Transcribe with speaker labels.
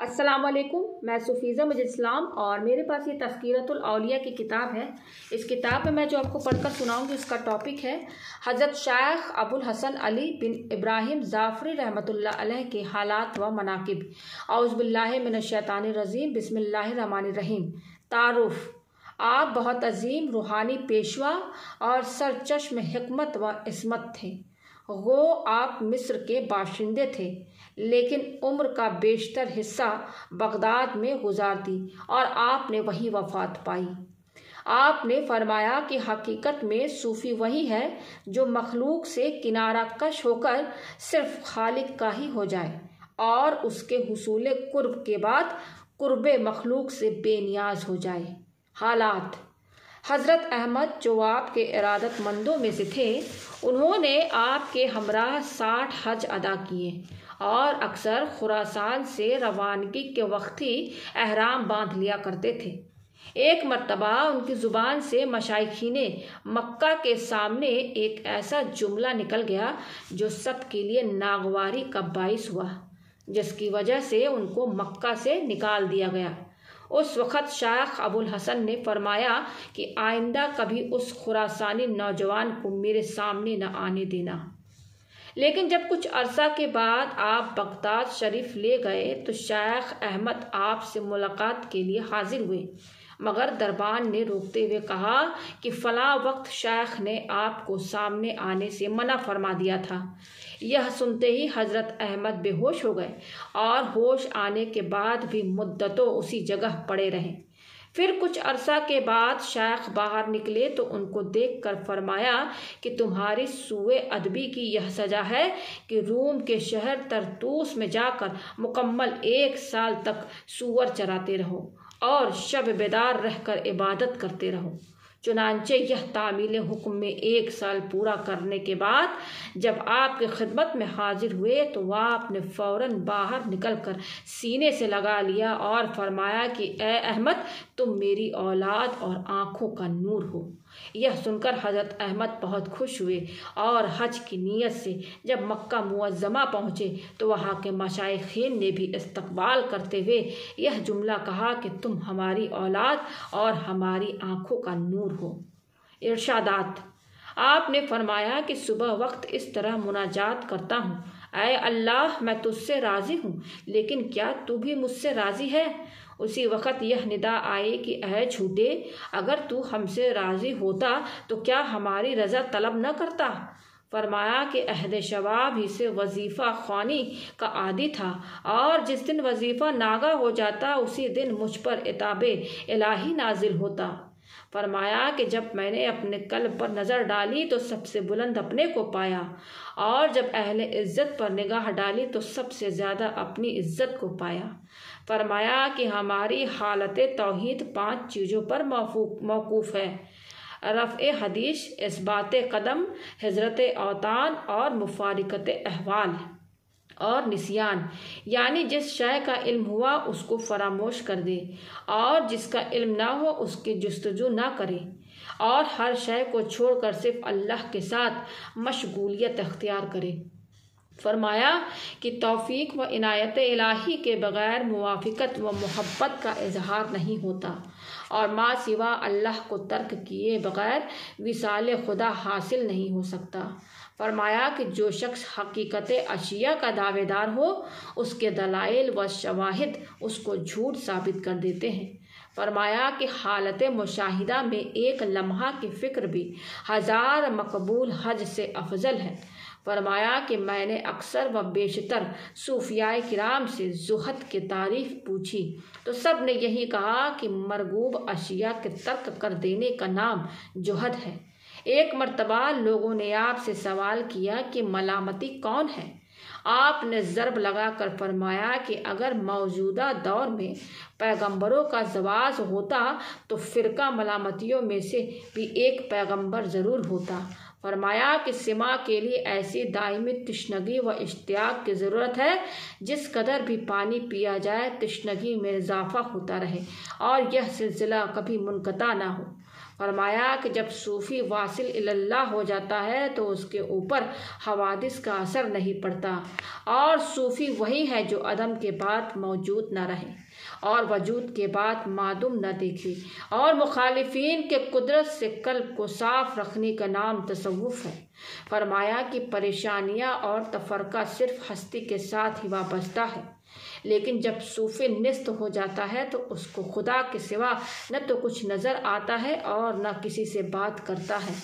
Speaker 1: अस्सलाम वालेकुम। मैं सुफीज़ा मुझे इस्लाम और मेरे पास ये तज़किरतुल औलिया की किताब है। इस किताब में मैं जो आपको पढ़कर सुनाऊंगी उसका टॉपिक है हज़रत शेख अबुल हसन अली बिन इब्राहिम ज़ाफ़री रहमतुल्लाह अलैह के हालात व मनाकिब। औज़ु बिल्लाहि मिनश शैतानिर रजीम, बिस्मिल्लाहिर रहमानिर रहीम। तारुफ़: आप बहुत अजीम रूहानी पेशवा और सरचश्म हिकमत व इस्मत थे। वो आप मिस्र के बाशिंदे थे, लेकिन उम्र का बेशतर हिस्सा बगदाद में गुजार दी और आपने वहीं वफ़ात पाई। आपने फरमाया कि हकीकत में सूफ़ी वही है जो मखलूक से किनारा कश होकर सिर्फ खालिक का ही हो जाए और उसके हुसूल कुर्ब के बाद कुर्बे मखलूक से बेनियाज हो जाए। हालात: हज़रत अहमद जो आपके इरादतमंदों में से थे, उन्होंने आपके हमराह 60 हज अदा किए और अक्सर खुरासान से रवानगी के वक्त ही एहराम बांध लिया करते थे। एक मर्तबा उनकी ज़ुबान से मशाइखीने मक्का के सामने एक ऐसा जुमला निकल गया जो सब के लिए नागवारी का बाइस हुआ, जिसकी वजह से उनको मक्का से निकाल दिया गया। उस वक़्त शेख अबुल हसन ने फरमाया कि आइंदा कभी उस खुरासानी नौजवान को मेरे सामने न आने देना। लेकिन जब कुछ अरसा के बाद आप बगदाद शरीफ ले गए तो शेख अहमद आपसे मुलाकात के लिए हाजिर हुए, मगर दरबान ने रोकते हुए कहा कि फ़लाँ वक्त शेख ने आपको सामने आने से मना फरमा दिया था। यह सुनते ही हज़रत अहमद बेहोश हो गए और होश आने के बाद भी मुद्दतों उसी जगह पड़े रहे। फिर कुछ अरसा के बाद शेख बाहर निकले तो उनको देखकर फरमाया कि तुम्हारी सूए अदबी की यह सज़ा है कि रूम के शहर तरतूस में जाकर मुकम्मल 1 साल तक सूअर चराते रहो और शब बेदार रहकर इबादत करते रहो। चुनांचे यह तामील हुक्म में 1 साल पूरा करने के बाद जब आपकी खिदमत में हाजिर हुए तो वह आपने फ़ौरन बाहर निकलकर सीने से लगा लिया और फरमाया कि ए अहमद, तुम मेरी औलाद और आँखों का नूर हो। यह सुनकर हज़रत अहमद बहुत खुश हुए और हज की नीयत से जब मक्का मुअज़्ज़मा पहुँचे तो वहाँ के मशाइखीन ने भी इस्तकबाल करते हुए यह जुमला कहा कि तुम हमारी औलाद और हमारी आँखों का नूर हो। इरशादात: आपने फरमाया कि सुबह वक्त इस तरह मुनाजात करता हूँ, ऐ अल्लाह, मैं तुझसे राज़ी हूँ, लेकिन क्या तू भी मुझसे राज़ी है? उसी वक़्त यह निदा आई कि ऐ झूठे, अगर तू हमसे राज़ी होता तो क्या हमारी रज़ा तलब न करता? फरमाया कि अहद शबाब ही से वजीफ़ा ख़्वानी का आदी था और जिस दिन वजीफ़ा नागा हो जाता उसी दिन मुझ पर इताबे इलाही नाजिल होता। फरमाया कि जब मैंने अपने कल्ब पर नज़र डाली तो सबसे बुलंद अपने को पाया और जब अहले इज़्ज़त पर निगाह डाली तो सबसे ज़्यादा अपनी इज़्ज़त को पाया। फरमाया कि हमारी हालत तौहीद 5 चीज़ों पर मौकूफ़ है: रफ़्ए हदीस, इस्बात कदम, हिजरत औतान और मुफारिकत अहवाल और निसियान, यानी जिस शय का इल्म हुआ उसको फरामोश कर दे और जिसका इल्म ना हो उसकी जुस्तजू ना करे और हर शय को छोड़कर सिर्फ अल्लाह के साथ मशगूलियत अख्तियार करे। फरमाया कि तौफीक व इनायत इलाही के बग़ैर मुवाफ़िक़त व मोहब्बत का इजहार नहीं होता और माँ सिवा अल्लाह को तर्क किए बग़ैर विसाल खुदा हासिल नहीं हो सकता। फरमाया कि जो शख्स हकीकत अशिया का दावेदार हो उसके दलाइल व शवाहिद उसको झूठ साबित कर देते हैं। फरमाया कि हालत मुशाहिदा में एक लम्हा की फ़िक्र भी 1000 मकबूल हज से अफजल है। फरमाया कि मैंने अक्सर व बेशतर सूफियाए किराम से ज़ुहद की तारीफ़ पूछी तो सब ने यही कहा कि मरगूब अशिया के तर्क कर देने का नाम जुहद है। एक मर्तबा लोगों ने आपसे सवाल किया कि मलामती कौन है? आपने ज़र्ब लगाकर फरमाया कि अगर मौजूदा दौर में पैगंबरों का ज़वाज होता तो फ़िरका मलामतियों में से भी एक पैगंबर ज़रूर होता। फरमाया कि सिमा के लिए ऐसी दायमी तशनगी व इश्तियाक की ज़रूरत है जिस कदर भी पानी पिया जाए तशनगी में इजाफ़ा होता रहे और यह सिलसिला कभी मुनक़ता ना हो। फरमाया कि जब सूफ़ी वासिल इल्लल्लाह हो जाता है तो उसके ऊपर हवादिस का असर नहीं पड़ता, और सूफ़ी वही है जो अदम के बाद मौजूद न रहे और वजूद के बाद मादूम न देखे। और मुखालिफिन के कुदरत से कल्ब को साफ रखने का नाम तसव्वुफ़ है। फरमाया कि परेशानियाँ और तफरका सिर्फ हस्ती के साथ ही वाबस्ता है, लेकिन जब सूफ़ी निस्त हो जाता है तो उसको खुदा के सिवा न तो कुछ नज़र आता है और न किसी से बात करता है।